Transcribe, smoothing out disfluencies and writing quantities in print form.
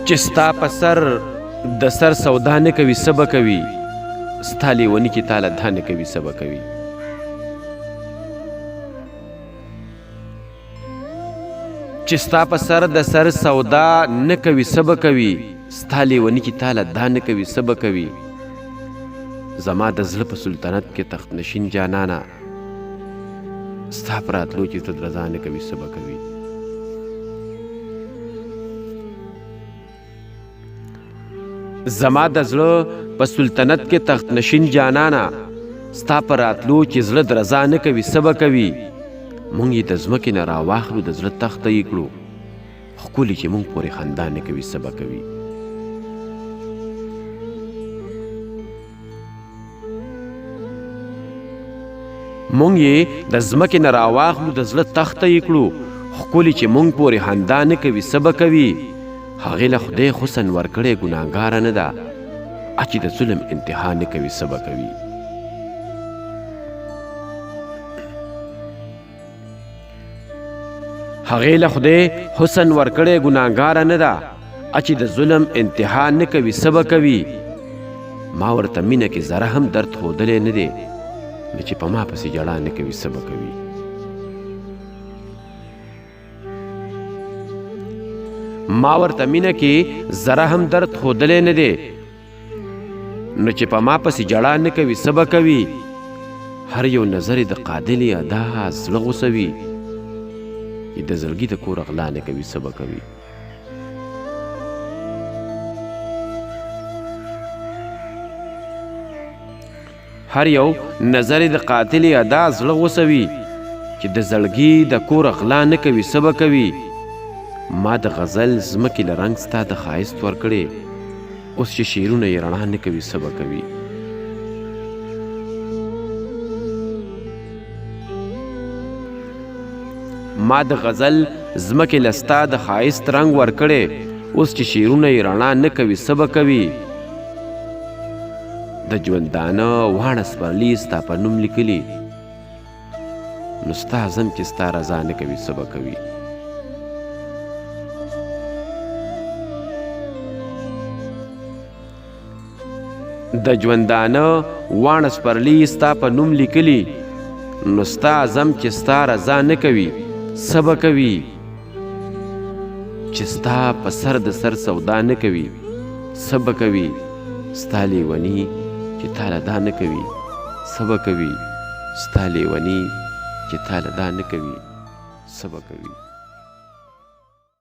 چې ستا په سر د سر سودا نه کوي څه به کوي، ستا لیوني کې تاله دا نه کوي څه به کوي. چې ستا په سر د سر سودا نه کوي څه به کوي، ستا لیوني کې تاله دا نه کوي څه به کوي. زما د زړه په سلطنت کې تخت نشین جانانه، ستا په راتلو چې ته رضا نه کوي څه به کوي. زما د زړه په سلطنت کې تخت نشین جانانه، ستا په راتلو چې زړه د رضا نه کوي څه به کوي. مونږ یې د ځمکې نه راواخلو د زړه تخته یې کړو، ښکلي چې مونږ پورې خندا نه کوي څه به کوي. مونږ یې د ځمکې نه راواخلو د زړه تخته یې کړو، ښکلي چې مونږ پورې خندا نه کوي څه به کوي. هغې له خدای حسن ورکړی ګناهګاره نه ده، چې د ظلم انتها نه کوي څه به کوي. هغې له خدای حسن ورکړی ګناهګاره نه ده، چې د ظلم انتها نه کوي څه به کوي. ما ورته مینه کې ذره هم درد ښودلی نه دی، نو چې په ما پسې ژړا نه کوي څه به کوي. ما ورته مینه کې ذره هم درد ښودلی نه دی، نو چې په ما پسې ژړا نه کوي څه به کوي. هر یو نظر د قاتلې ادا زړه غوسوي، چې د زړګي د کور غلا نه کوي څه به کوي. هر یو نظر د قاتلې ادا زړه غوسوي، چې د زړګي د کور غلا نه کوي څه به کوي. ما د غزل ځمکې له رنګ ستا د ښایست ورکړې، اوس چې شعرونه یې رڼا نه کوي څه به کوي. ما د غزل ځمکې له ستا د ښایست رنګ ورکړې، اوس چې شعرونه یې رڼا نه کوي څه به کوي. د ژوندانه واړه سپرلي ستا په نوم لیکلي، نو ستا ځم چې ستا رضا نه کوي څه به کوي. د ژوندانه واړه سپرلي ستا په نوم لیکلي، نو ستا ځم چې ستا رضا نه کوي څه به کوي. چې ستا په سر د سر سودا نه کوي څه به کوي، ستا لیوني چې تاله دا نه کوي څه به کوي. ستا لیوني چې تاله دا نه کوي څه به کوي.